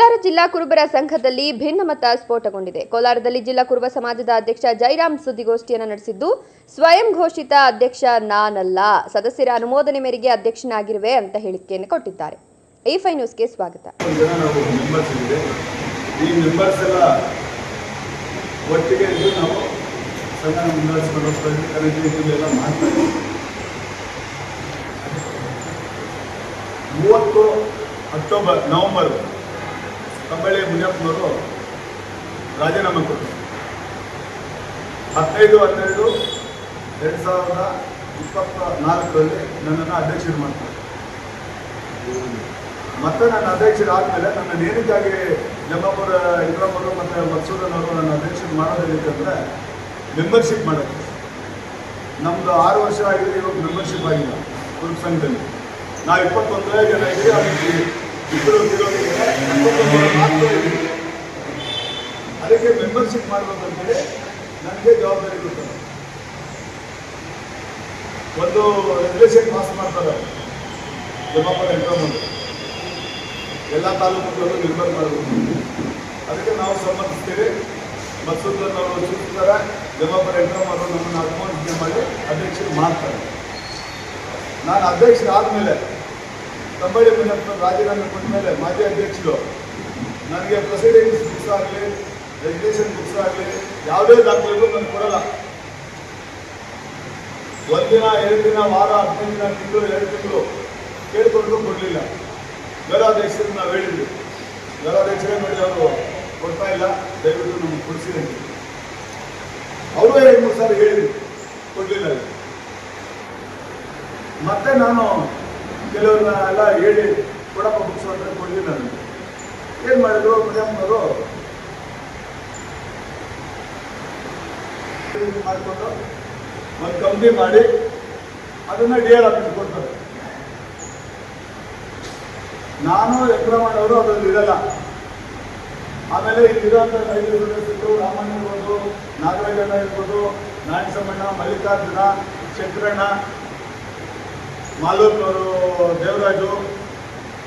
ಕೋಲಾರ ಜಿಲ್ಲಾ ಕುರುಬರ ಸಂಘದಲ್ಲಿ ಭಿನ್ನಮತ ಸ್ಫೋಟಗೊಂಡಿದೆ. ಕೋಲಾರದಲ್ಲಿ ಜಿಲ್ಲಾ ಕುರುಬ ಸಮಾಜದ ಅಧ್ಯಕ್ಷ ಜೈರಾಮ್ ಸುದ್ದಿಗೋಷ್ಠಿಯನ್ನು ನಡೆಸಿದ್ದು, ಸ್ವಯಂ ಘೋಷಿತ ಅಧ್ಯಕ್ಷ ನಾನಲ್ಲ, ಸದಸ್ಯರ ಅನುಮೋದನೆ ಮೇರೆಗೆ ಅಧ್ಯಕ್ಷನಾಗಿರುವೆ ಅಂತ ಹೇಳಿಕೆಯನ್ನು ಕೊಟ್ಟಿದ್ದಾರೆ. A5 ನ್ಯೂಸ್ಗೆ ಸ್ವಾಗತ. ನವೆಂಬರ್ ಕಂಬಳಿ ಮುನಿಯಪ್ಪನವರು ರಾಜೀನಾಮೆ ಕೊಟ್ಟರು. 15/12/2024 ನನ್ನನ್ನು ಅಧ್ಯಕ್ಷರು ಮಾಡ್ತಾರೆ. ಮತ್ತೆ ನನ್ನ ಅಧ್ಯಕ್ಷರಾದಮೇಲೆ ನನ್ನ ನೇರಕ್ಕಾಗಿ ಜಮಾಪುರ ಇಬ್ರಾಮರು ಮತ್ತು ಮಕ್ಸೂರನವರು ನನ್ನ ಅಧ್ಯಕ್ಷರು ಮಾಡೋದೇನಿತ್ತಂದರೆ ಮೆಂಬರ್ಶಿಪ್ ಮಾಡೋದು. ನಮ್ಮದು 6 ವರ್ಷ ಆಗಿದೆ, ಇವಾಗ ಮೆಂಬರ್ಶಿಪ್ ಆಗಿಲ್ಲ ಕುರುಬ ಸಂಘದಲ್ಲಿ. ನಾವು 21 ಜನ ಇದ್ದೀವಿ, ಅದಕ್ಕೆ ಅದಕ್ಕೆ ಮೆಂಬರ್ಶಿಪ್ ಮಾಡಬೇಕಂತೇಳಿ ನನಗೆ ಜವಾಬ್ದಾರಿ ಕೊಡ್ತಾರೆ. ಒಂದು ರೆಗ್ಯುಲೇಷನ್ ಪಾಸ್ ಮಾಡ್ತಾರೆ ಜಮಾಪುರ ಇಬ್ರಾಮರು, ಎಲ್ಲ ತಾಲೂಕುಗಳು ನಿರ್ಮಾಣ ಮಾಡಬೇಕು. ಅದಕ್ಕೆ ನಾವು ಸಮ್ಮತಿಸ್ತೀವಿ. ಮಸೂದನವರು ಸೂಚಿಸ್ತಾರೆ, ಜಮಾಪುರ ಇಬ್ರಾಮರು ನಮ್ಮನ್ನು ಅನುಮೋದನೆ ಮಾಡಿ ಅಧ್ಯಕ್ಷರು ಮಾಡ್ತಾರೆ. ನಾನು ಅಧ್ಯಕ್ಷರಾದಮೇಲೆ ಕಂಬಳಿ ಮುನಿಯಪ್ಪನ ರಾಜೀನಾಮೆ ಕೊಟ್ಟ ಮೇಲೆ ಮಾಜಿ ಅಧ್ಯಕ್ಷರು ನನಗೆ ಪ್ರೊಸೀಡಿಂಗ್ಸ್ ಬುಕ್ಸ್ ಆಗಲಿ, ರೆಗ್ಯುಲೇಷನ್ ಬುಕ್ಸ್ ಆಗಲಿ, ಯಾವುದೇ ದಾಖಲೆಗಳು ನನಗೆ ಕೊಡಲ್ಲ. 1 ದಿನ 2 ದಿನ ವಾರ 15 ದಿನ ತಿಂಗಳು 2 ತಿಂಗಳು ಕೇಳಿಕೊಂಡ್ರು ಕೊಡಲಿಲ್ಲ. ಗೌರವಾಧ್ಯಕ್ಷರು ನಾವು ಹೇಳಿದ್ವಿ, ಗೌರವಾಧ್ಯಕ್ಷರೇ ನೋಡಿ ಅವರು ಕೊಡ್ತಾ ಇಲ್ಲ, ದಯವಿಟ್ಟು ನಮ್ಗೆ ಕೊಡಿಸಿ ಅಂತ. ಅವರು 2-3 ಸಾರಿ ಹೇಳಿದ್ರು, ಕೊಡಲಿಲ್ಲ. ಮತ್ತೆ ನಾನು ಕೆಲವ್ರನ್ನ ಎಲ್ಲ ಹೇಳಿ ಕೊಡಪ್ಪ ಬುಕ್ಸ್ ಅಂದರೆ ಕೊಡಲಿಲ್ಲ. ನನಗೆ ಏನು ಮಾಡಿದ್ರು ಮುನಿಯಮ್ಮನವರು ಮಾಡಿಕೊಂಡು ಒಂದು ಕಂಪ್ನಿ ಮಾಡಿ ಅದನ್ನು DR ಆಫೀಸ್ ಕೊಡ್ತಾರೆ. ನಾನು ಎಕ್ರಮಣ್ಣವರು ಅದರಲ್ಲಿ ಇರಲ್ಲ. ಆಮೇಲೆ ಇಲ್ಲಿರೋಂಥ 5 ಸದಸ್ಯರು ರಾಮಣ್ಣ ಇರ್ಬೋದು, ನಾಗರಾಜಣ್ಣ ಇರ್ಬೋದು, ನಾರಾಯಣಸಮ್ಮಣ್ಣ, ಮಲ್ಲಿಕಾರ್ಜುನ, ಶಂಕರಣ್ಣ, ಮಾಲೂರ್ನವರು, ದೇವರಾಜು,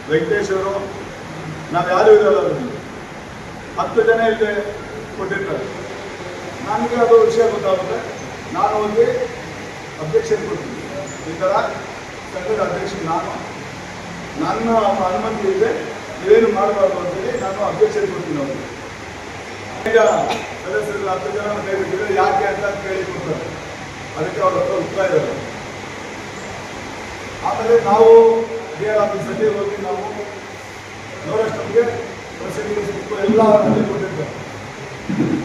ವೆಂಕಟೇಶ್ವರು, ನಾವು ಯಾರೂ ಇರೋಲ್ಲ. ಅದರಲ್ಲಿ 10 ಜನ ಇಲ್ಲಿ ಕೊಟ್ಟಿರ್ತಾರೆ. ನನಗೆ ಅದು ವಿಷಯ ಗೊತ್ತಾಗುತ್ತೆ. ನಾನು ಹೋಗಿ ಅಬ್ಜೆಕ್ಷನ್ ಕೊಡ್ತೀನಿ, ಈ ಥರ ಸಂಘದ ಅಧ್ಯಕ್ಷ ನನ್ನ ಅನುಮತಿ ಇದೆ, ನೀವೇನು ಮಾಡಬಾರ್ದು ಅಂತೇಳಿ ನಾನು ಅಬ್ಜೆಕ್ಷನ್ ಕೊಡ್ತೀನಿ. ಅವರು ಈಗ ಸದಸ್ಯರು 10 ಜನ ಕೈ ಬಿಟ್ಟಿದ್ರೆ ಯಾಕೆ ಅಂತ ಕೇಳಿ ಕೊಡ್ತಾರೆ. ಅದಕ್ಕೆ ಅವ್ರ ಹತ್ರ ಉತ್ತರ ಇದ್ದಾರೆ. ಆಮೇಲೆ ನಾವು DR ಆಫೀಸಲ್ಲಿ ಹೋಗಿ ನಾವು ನೋಡೋಷ್ಟು ನಮಗೆ ಪ್ರೊಸೀಡಿಂಗ್ಸ್ ಎಲ್ಲ ಕೊಟ್ಟಿರ್ತಾರೆ.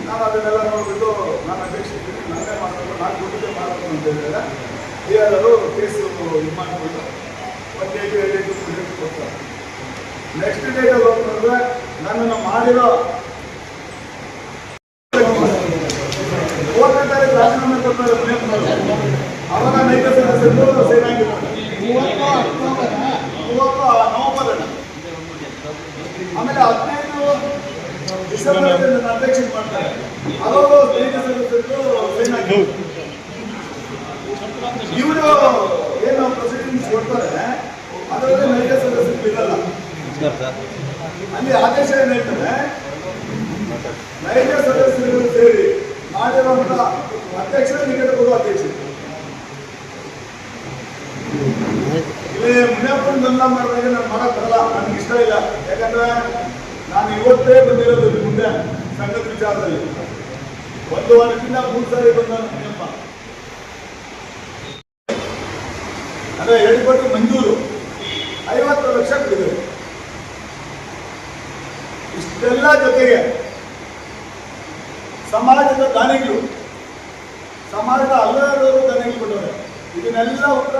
ನಾನು ಅದನ್ನೆಲ್ಲ ನೋಡಿಬಿಟ್ಟು ನಾನು ಅಧ್ಯಕ್ಷ ನನ್ನೇ ಮಾಡಬೇಕು, ನಾನು ಕೊಟ್ಟಿದ್ದೆ ಮಾಡಬೇಕು ಅಂತ ಹೇಳಿದ್ರೆ DR ಅವರು ಕೇಸು ಇದು ಮಾಡಿಕೊಂಡು 1 ಡೇಟು 2 ಡೇಟು 3 ಡೇಟು ಕೊಡ್ತಾರೆ. ನೆಕ್ಸ್ಟ್ ಡೇಟಲ್ಲಿ ಹೋಗ್ತಂದ್ರೆ ನನ್ನನ್ನು ಮಾಡಿರೋ 4ನೇ ತಾರೀಕು ರಾಜೀನಾಮೆ ಕೊಡ್ತಾರೆ ಮುನಿಯಪ್ಪನವರು. ಅವಾಗ ನೈಜ ಸದಸ್ಯರು ಸೈನ್ ಆಗಿರ್ತಾರೆ. 30 ನವೆಂಬರ್ ಆಮೇಲೆ 15 ಡಿಸೆಂಬರ್ ನನ್ನ ಅಧ್ಯಕ್ಷ ಮಾಡ್ತಾರೆ. ಅವಾಗ ನೈಜ ಸದಸ್ಯರು ಸೈನ್ ಆಗಿರ್ತಾರೆ. ಇವರು ಏನು ಪ್ರೊಸೀಡಿಂಗ್ಸ್ ಕೊಡ್ತಾರೆ ಅದರಲ್ಲಿ ನೈಜ ಸದಸ್ಯರು ಇರಲ್ಲ. ಅಲ್ಲಿ ಆದೇಶ ಏನು ಹೇಳ್ತಾರೆ, ನೈಜ ಸದಸ್ಯರು ಸೇರಿ ಮಾಡಿರುವಂಥ ಅಧ್ಯಕ್ಷರು ನಿಕಟ ಕೊಡುವ ಅಧ್ಯಕ್ಷರು. ಇಲ್ಲಿ ಮುನಿಯಪ್ಪನ ಬೆಂಬಲ ಮಾಡಿದಾಗ ನಾನು ಮಾಡಕ್ ಬರಲ್ಲ, ನನಗೆ ಇಷ್ಟ ಇಲ್ಲ. ಯಾಕಂದ್ರೆ ನಾನು ಇವತ್ತೇ ಬಂದಿರೋದು ಮುಂದೆ ಸಂಘದ ವಿಚಾರದಲ್ಲಿ. 1 ವಾರಕ್ಕಿಂತ 3 ಸಾರಿ ಬಂದ ಮುನಿಯಪ್ಪ. ಅದೇ ಹೇಳಿಕೊಟ್ಟು ಮಂಜೂರು 50 ಲಕ್ಷ ಕೊಟ್ಟಿದೆ. ಇಷ್ಟೆಲ್ಲ ಜೊತೆಗೆ ಸಮಾಜದ ದಾನಿಗಳು, ಸಮಾಜದ ಹಲವಾರು ದಾನಿಗಳು ಕೊಟ್ಟವ್ರೆ. ಇದನ್ನೆಲ್ಲ ಉತ್ತರ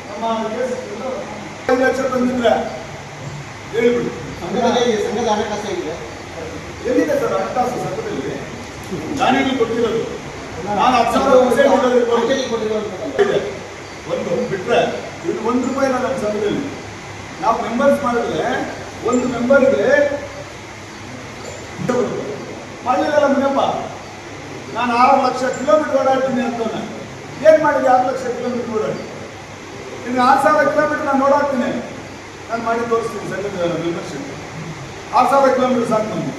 ನಮ್ಮ 5 ಲಕ್ಷ ತಂದಿದ್ರೆ ಹೇಳಿಬಿಡಿ. ಸಂಘದ ಹಣಕಾಸು ಹೇಗಿದೆ? ಎಲ್ಲಿದೆ ಸರ್ ಹಣಕಾಸು ಸಂಘದಲ್ಲಿ? ದಾನಿಗಳು ಕೊಟ್ಟಿರೋದು ನಾನು 10,000 ಕೊಟ್ಟಿರೋದು ಒಂದು ಬಿಟ್ಟರೆ ಇದು 1 ರೂಪಾಯಿ ನಮ್ಮ ಸಂಘದಲ್ಲಿ. ನಾವು ಮೆಂಬರ್ಸ್ ಮಾಡಿದ್ರೆ 1 ಮೆಂಬರ್ಗೆ ಮಾಡಲಿಲ್ಲ ಮುನಿಯಪ್ಪ. ನಾನು 6 ಲಕ್ಷ ಕಿಲೋಮೀಟರ್ ಓಡಾಡ್ತೀನಿ ಅಂತಾನೆ. ಏನು ಮಾಡಿದೆ 6 ಲಕ್ಷ ಕಿಲೋಮೀಟರ್ ಓಡಾಡಿ? ಇನ್ನು 6,000 ಕಿಲೋಮೀಟರ್ ನಾನು ಓಡಾಡ್ತೀನಿ. ನಾನು ಮಾಡಿ ತೋರಿಸ್ತೀನಿ ಸಂಘದ ಮೆಂಬರ್ಶಿಪ್. 6,000 ಕಿಲೋಮೀಟರ್ ಸಾಕು ನಮ್ಗೆ.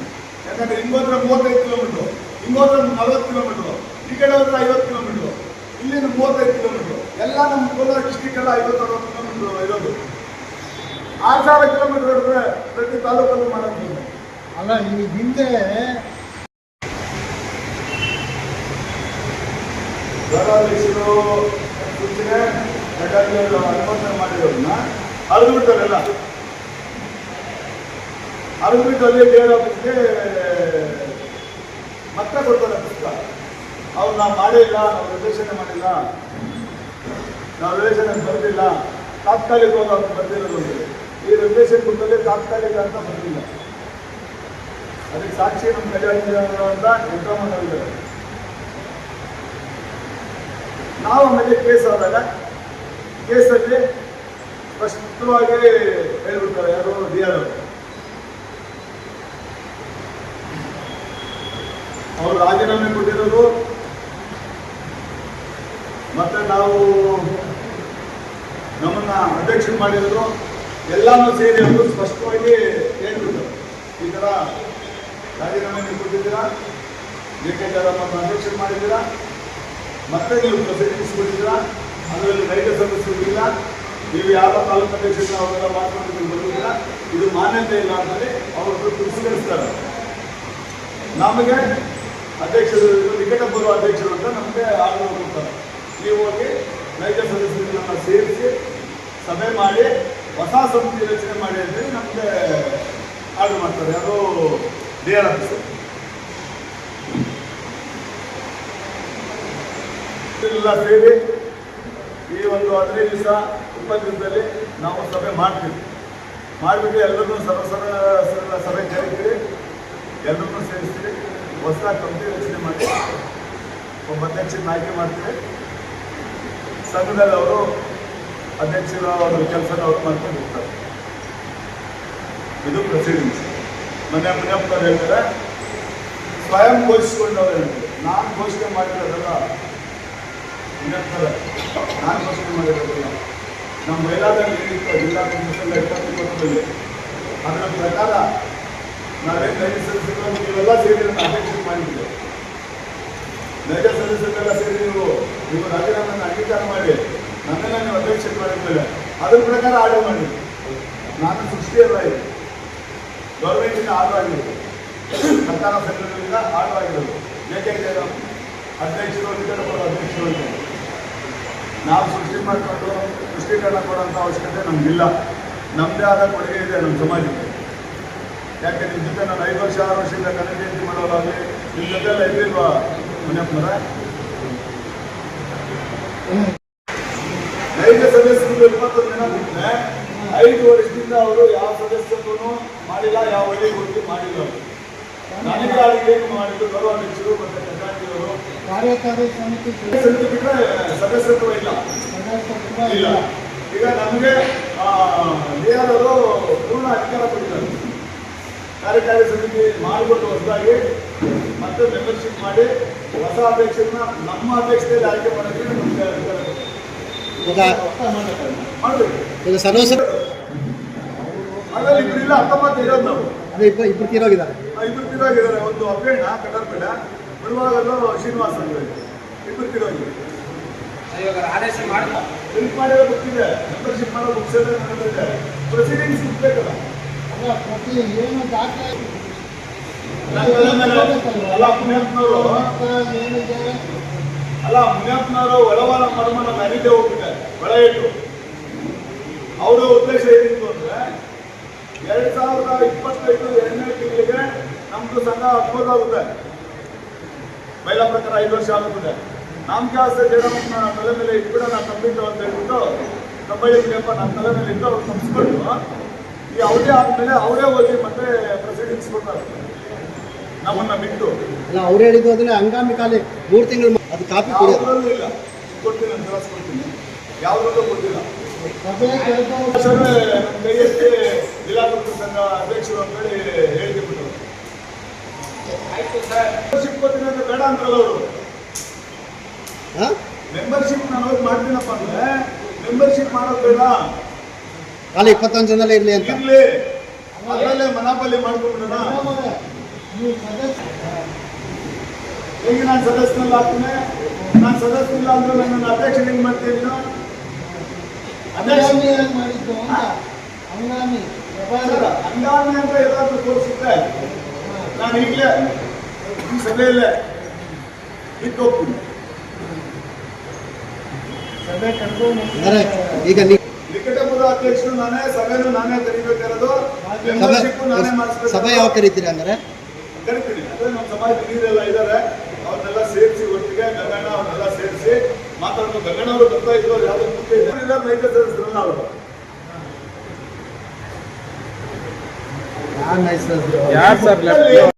ಯಾಕಂದ್ರೆ ಹಿಂಗೋದ್ರೆ 35 ಕಿಲೋಮೀಟರ್, ಹಿಂಗೋದ್ರೆ 40 ಕಿಲೋಮೀಟರ್, ಈ ಕಡೆ ಹೋದ್ರೆ 50 ಕಿಲೋಮೀಟರ್, ಇಲ್ಲಿಂದ 35 ಕಿಲೋಮೀಟರ್, ಎಲ್ಲ ನಮ್ಮ ಕೋಲಾರ ಡಿಸ್ಟಿಕ್ ಎಲ್ಲ 50-60 ಕಿಲೋಮೀಟರ್ ಇರೋದು. 6,000 ಕಿಲೋಮೀಟರ್ ಹಿಡಿದ್ರೆ ಪ್ರತಿ ತಾಲೂಕಲ್ಲೂ ಮಾಡೋದು. ಅಲ್ಲ ಈ ಹಿಂದೆ ಗೌರವಾಧ್ಯಕ್ಷರು ಸೂಚನೆ ಅನುಮೋದನೆ ಮಾಡಿರೋದನ್ನ ಅರಿದು ಬಿಡ್ತಾರೆಲ್ಲ. ಅರಿದು ಬಿಟ್ಟು ಅಲ್ಲಿ ಡಿಆರ್ ಆಫೀಸ್ಗೆ ಮತ್ತೆ ಕೊಡ್ತಾರೆ ಪುಸ್ತಕ. ಅವ್ರು ನಾವು ಮಾಡೇ ಇಲ್ಲ, ನಾವು ರಿಲೇಷನ್ ಮಾಡಿಲ್ಲ, ನಾವು ರಿಲೇಷನ್ ಬರೆದಿಲ್ಲ, ತಾತ್ಕಾಲಿಕವಾಗಿ ಅವ್ರು ಬರ್ದಿರೋದು ಅಂತಿದೆ. ಈ ರಿಲೇಷನ್ ಬುಕ್ಕಲ್ಲಿ ತಾತ್ಕಾಲಿಕ ಅಂತ ಬರ್ದಿಲ್ಲ. ಅದಕ್ಕೆ ಸಾಕ್ಷಿ ನಮ್ಮ ಕೈಯಾಗಿದೆ ಅಂತ ನಿರ್ಧಾರ ಮಾಡಿದ್ದಾರೆ. ನಾವು ಆಮೇಲೆ ಕೇಸ್ ಆದಾಗ ಕೇಸಲ್ಲಿ ಸ್ಪಷ್ಟವಾಗಿ ಹೇಳ್ಬಿಡ್ತಾರೆ ಯಾರು ಡಿಆರ್ ಅವರು ರಾಜೀನಾಮೆ ಕೊಟ್ಟಿರೋದು ಮತ್ತೆ ನಾವು ನಮ್ಮನ್ನ ಅಧ್ಯಕ್ಷ ಮಾಡಿರೋದು ಎಲ್ಲಾನು ಸೇರಿ ಅವರು ಸ್ಪಷ್ಟವಾಗಿ ಹೇಳ್ಬಿಡ್ತಾರೆ. ಈ ಥರ ರಾಜೀನಾಮೆ ನೀವು ಕೊಟ್ಟಿದ್ದೀರಾ, ಕೆ ಜಯರಾಮನ್ನ ಅಧ್ಯಕ್ಷ ಮಾಡಿದ್ದೀರಾ, ಮತ್ತೆ ನೀವು ಪ್ರೊಸೀಡಿಂಗ್ಸ್ ಕೊಟ್ಟಿದ್ದೀರಾ, ಅದರಲ್ಲಿ ನೈಜ ಸದಸ್ಯರಿಲ್ಲ, ನೀವು ಯಾವ ತಾಲೂಕು ಅಧ್ಯಕ್ಷರನ್ನ ಅವರೆಲ್ಲ ಮಾಡ್ಕೊಂಡು ಬರುವುದಿಲ್ಲ, ಇದು ಮಾನ್ಯತೆ ಇಲ್ಲ ಅಂತೇಳಿ ಅವರು ತಿರಸ್ಕರಿಸ್ತಾರೆ. ನಮಗೆ ಅಧ್ಯಕ್ಷರು ನಿಕಟಪೂರ್ವ ಅಧ್ಯಕ್ಷರು ಅಂತ ನಮಗೆ ಆರ್ಡರ್ ಕೊಡ್ತಾರೆ. ನೀವು ಹೋಗಿ ನೈಜ ಸದಸ್ಯರನ್ನ ಸೇರಿಸಿ ಸಭೆ ಮಾಡಿ ಹೊಸ ಸಮಿತಿ ರಚನೆ ಮಾಡಿ ಅಂತೇಳಿ ನಮಗೆ ಆರ್ಡರ್ ಮಾಡ್ತಾರೆ. ಅದು ಡಿಆರ್ ಆಫೀಸರ್ ಎಲ್ಲ ಸೇರಿ ಈ ಒಂದು 15 ದಿವಸ 20 ದಿವಸದಲ್ಲಿ ನಾವು ಸಭೆ ಮಾಡ್ತೀವಿ. ಮಾಡಿಬಿಟ್ಟು ಎಲ್ಲರನ್ನೂ ಸಭೆ ಕರೀತೀವಿ, ಎಲ್ಲರನ್ನೂ ಸೇರಿಸ್ತೀವಿ, ಹೊಸ ಕಮಿಟಿ ರಚನೆ ಮಾಡಿ ಒಬ್ಬ ಅಧ್ಯಕ್ಷರನ್ನ ಆಯ್ಕೆ ಮಾಡ್ತೀವಿ. ಸಂಘದಲ್ಲಿ ಅವರು ಅಧ್ಯಕ್ಷರ ಒಂದು ಕೆಲಸನ ಅವ್ರು ಮಾಡ್ಕೊಂಡು ಹೋಗ್ತಾರೆ. ಇದು ಪ್ರೊಸೀಡಿಂಗ್ಸ್. ಮುನಿಯಪ್ಪನವ್ರು ಹೇಳ್ತಾರೆ ಸ್ವಯಂ ಘೋಷಿಸಿಕೊಂಡವ್ರು ಹೇಳ್ತಾರೆ. ನಾನು ಘೋಷಣೆ ಮಾಡಿರೋದಲ್ಲ, ನಾನು ಘೋಷಣೆ ಮಾಡಿರೋದಿಲ್ಲ. ನಮ್ಮ ಮಹಿಳಾದಲ್ಲಿ ಏನಿತ್ತು ಜಿಲ್ಲಾ ಕಾಂಗ್ರೆಸ್ಸಲ್ಲಿ 2020 ಅದರ ಪ್ರಕಾರ ನಾವೇನು ನೈಜ ಸದಸ್ಯರು ನೀವೆಲ್ಲ ಸೇರಿ ನನ್ನ ಅಧ್ಯಕ್ಷ ಮಾಡಿದ್ದೀವಿ. ನೈಜ ಸದಸ್ಯರೆಲ್ಲ ಸೇರಿ ನೀವು ರಾಜೀನಾಮೆಯನ್ನು ಅಂಗೀಕಾರ ಮಾಡಿ ನನ್ನೆಲ್ಲ ನೀವು ಅಧ್ಯಕ್ಷ ಮಾಡಿದ್ಮೇಲೆ ಅದ್ರ ಪ್ರಕಾರ ಆರ್ಡರ್ ಮಾಡಿ. ನಾನು ಸೃಷ್ಟಿಯಲ್ಲ ಇದೆ, ಗೌರ್ಮೆಂಟಿಂದ ಆರ್ಡರ್ ಆಗಿರೋದು, ಸರ್ಕಾರ ಸಂಘಟನೆಯಿಂದ ಆರ್ಡರ್ ಆಗಿರೋದು. ಏಕೆಂದರೆ ಅಧ್ಯಕ್ಷರು ನಿಕಟಪೂರ್ವ ಅಧ್ಯಕ್ಷರು ಅಂತ ನಾವು ಸೃಷ್ಟಿ ಮಾಡಿಕೊಂಡು ಪುಷ್ಟೀಕರಣ ಕೊಡುವಂಥ ಅವಶ್ಯಕತೆ ನಮಗಿಲ್ಲ. ನಮ್ಮದೇ ಆದ ಕೊಡುಗೆ ಇದೆ ನಮ್ಮ ಸಮಾಜಕ್ಕೆ. ಯಾಕೆ ನಿಮ್ಮ ಜೊತೆ ನಾನು 5 ವರ್ಷ 6 ವರ್ಷದಿಂದ ಕನ್ನಡ ಜಯಂತಿ ಮಾಡೋದಾಗಲಿ ನಿಮ್ಮ ಜೊತೆ ಎಲ್ಲ ಇರಲಿಲ್ವಾ ಮುನಿಯಪ್ಪನವರ? ನೈಜ ಸದಸ್ಯರು 21 ಜನ ಬಿಟ್ಟರೆ 5 ವರ್ಷದಿಂದ ಅವರು ಯಾವ ಸದಸ್ಯತ್ವನೂ ಮಾಡಿಲ್ಲ, ಯಾವ ಒಳ್ಳೆಯ ಹೋಗಿ ಮಾಡಿಲ್ಲ. ಅವರು ನನಗೆ ಏನು ಮಾಡಿದ್ದು ಗೌರವಾಧ್ಯಕ್ಷರು ಮತ್ತು ಖಜಾಂಚಿಯವರು ಕಾರ್ಯಕಾರಿ ಸಮಿತಿ ಬಿಟ್ಟರೆ ಸದಸ್ಯತ್ವ ಇಲ್ಲ. ಈಗ ನಮಗೆ ಡಿಆರ್ ಅವರು ಪೂರ್ಣ ಅಧಿಕಾರ ಕೊಟ್ಟಿದ್ದಾರೆ. ಕಾರ್ಯಕಾರಿ ಸಮಿತಿ ಮಾಡಿಕೊಂಡು ಹೊಸದಾಗಿ ಮತ್ತೆ ಮೆಂಬರ್ಶಿಪ್ ಮಾಡಿ ಹೊಸ ಅಧ್ಯಕ್ಷರನ್ನ ನಮ್ಮ ಅಧ್ಯಕ್ಷತೆಯಲ್ಲಿ ಆಯ್ಕೆ ಮಾಡೋಕ್ಕೆ ನಮಗೆ ಅಧಿಕಾರ ಮಾಡಬೇಕು. ಅದರಲ್ಲಿ ಇಬ್ಬರಿಲ್ಲ 19 ಇರೋದು ನಾವು. ಅದೇ ಇಬ್ಬರು ತೀರೋಗಿದ್ದಾರೆ. ಇಬ್ಬರು ತೀರೋಗಿದ್ದಾರೆ. ಒಂದು ಅಪ್ಪಣ್ಣ ಕಟರ್ಪೇಡ, ಮುಳುವಾಗಲು ಶ್ರೀನಿವಾಸ ಅಂತ ಇಬ್ಬರು ತೀರೋಗಿದ್ದಾರೆ. ಆದೇಶ ಮಾಡಿ ಫಿಲ್ ಮಾಡಿರೋ ಗೊತ್ತಿದೆ, ಮೆಂಬರ್ಶಿಪ್ ಮಾಡೋ ಬುಕ್ಸ್ ಎಲ್ಲ ನಡೆದಿದೆ. ಪ್ರೊಸೀಡಿಂಗ್ಸ್ ಇರಬೇಕಲ್ಲ. ಅಲ್ಲ ಪ್ರತಿ ಏನು ದಾಖಲೆ ಅಲ್ಲ ಮುನಿಯಪ್ಪನವರು ಏನಿದೆ ಅಲ್ಲ ಮುನಿಯಪ್ಪನವರು ಒಳವಲ ಮರ್ಮನ ಮ್ಯಾನೇಜೇ ಹೋಗ್ಬಿಟ್ಟೆ ಒಳ ಇಟ್ಟು. ಅವರು ಉದ್ದೇಶ ಏನಿತ್ತು ಅಂದ್ರೆ 2025 2ನೇ ತಿಂಗಳಿಗೆ ನಮ್ದು ಸಂಘ ಅಕ್ಬೋದಾಗುತ್ತೆ. ಮಹಿಳಾ ಪ್ರಕಾರ 5 ವರ್ಷ ಆಗುತ್ತದೆ. ನಾಮಕಾಸ ಜಡಮನ್ನ ತಲೆ ಮೇಲೆ ಇಟ್ಬಿಡೋಣ ಕಂಪ್ಲೀಟ್ ಅಂತ ಹೇಳ್ಬಿಟ್ಟು ಕಂಬಳಿಪ್ಪ ನಮ್ಮ ತಲೆ ಮೇಲೆ ಇಟ್ಟು ಅವ್ರು ತಪ್ಪಿಸ್ಕೊಂಡು ಈ ಅವರೇ ಆದಮೇಲೆ ಅವರೇ ಹೋಗಿ ಮತ್ತೆ ಪ್ರೊಸೀಡಿಂಗ್ಸ್ ಕೊಡ್ತಾರೆ ನಮ್ಮನ್ನ ಬಿಟ್ಟು. ಅಲ್ಲ ಅವ್ರು ಹೇಳಿದ್ದು ಅದನ್ನ ಹಂಗಾಮಿ ಕಾಲಿ 3 ತಿಂಗಳು ಅದು ಕಾಪಿ ಕೊಡಿ. ಯಾವುದ್ರಲ್ಲೂ ಇಲ್ಲ, ಕೊಡ್ತೀನಿ ಅಂತ ಕಳಿಸ್ಕೊಡ್ತೀನಿ. ಯಾವುದ್ರಲ್ಲೂ ಕೊಟ್ಟಿಲ್ಲ. ಸಭೆ ಕೆಲಸ ನಮ್ಮ ಕೈಯಲ್ಲಿ ಜಿಲ್ಲಾ ಕಾಂಗ್ರೆಸ್ ಸಂಘ ಅಧ್ಯಕ್ಷರು ಅಂತೇಳಿ ಹೇಳಿಕೆ ಬಿಟ್ಟರು. ಮೆಂಬರ್ಶಿಪ್ ಕೊಡ್ತೀನಿ ಅಂತ ಬೇಡ ಅಂತಾರಲ್ಲ ಅವರು. ಮೆಂಬರ್ಶಿಪ್ ನಾನು ಹೋಗಿ ಮಾಡ್ತೀನಪ್ಪ ಅಂದ್ರೆ ಮೆಂಬರ್ಶಿಪ್ ಮಾಡೋದು ಬೇಡ, ಅಲ್ಲಿ 21 ಜನರಲ್ಲೇ ಇರಲಿ ಅಂತ. ಇರ್ಲಿ ಅದರಲ್ಲೇ ಮನಾಪಲ್ಲಿ ಮಾಡ್ಕೊಂಡ್ಬಿಡೋಣ. ನೀವು ಸದಸ್ಯ ಈಗ ನಾನು ಸದಸ್ಯನಲ್ಲ ಆಗ್ತೀನಿ. ನಾನು ಸದಸ್ಯನಿಲ್ಲ ಅಂದ್ರೆ ನನ್ನನ್ನು ಅಧ್ಯಕ್ಷ ಹೆಂಗ್ ಮಾಡ್ತೀನಿ ನೀನು? ಅಧ್ಯಕ್ಷ ಹಂಗಾಮಿ ಮಾಡಿದ್ದು ಅಂತ ಹಂಗಾಮಿ ಸರ್, ಹಂಗಾಮಿ ಅಂತ ಏನಾದ್ರು ತೋರಿಸಿದ್ರೆ ನಾನು ಈಗಲೇ ಈ ಸಭೆಯಲ್ಲೇ ಇದ್ದು ಹೋಗ್ತೀನಿ. ಸಭೆ ಕರೆದು ಈಗ ನಿಕಟಪೂರ್ವ ಅಧ್ಯಕ್ಷರು ನಾನೇ, ಸಭೆನೂ ನಾನೇ ಕರಿಬೇಕಾರದು, ಮೆಂಬರ್ಶಿಪ್ ನಾನೇ ಮಾಡಿಸ್ಬೇಕು. ಸಭೆ ಯಾವ ಕರೀತೀರಿ ಹಂಗಾರೆ? ಕರಿತೀನಿ. ಅಂದ್ರೆ ನಮ್ಮ ಸಮಾಜದ ಹಿರಿಯರೆಲ್ಲ ಇದ್ದಾರೆ, ಅವ್ರನ್ನೆಲ್ಲ ಸೇರಿಸಿ ಒಟ್ಟಿಗೆ ಗಂಗಣ್ಣ ಅವ್ರನ್ನೆಲ್ಲ ಸೇರಿಸಿ ಮಾತಾಡೋದು. ಗಂಗಣ್ಣ ಅವರು ಬರ್ತಾ ಇದ್ರು, ಯಾವ್ದು ಮುಂದೆ ರೈತ ಸದಸ್ಯರಲ್ಲ ಅವರು. ಯಾರು ಯಾರು ಸರ್ ಒಟ್ಟಲ್ಲಿ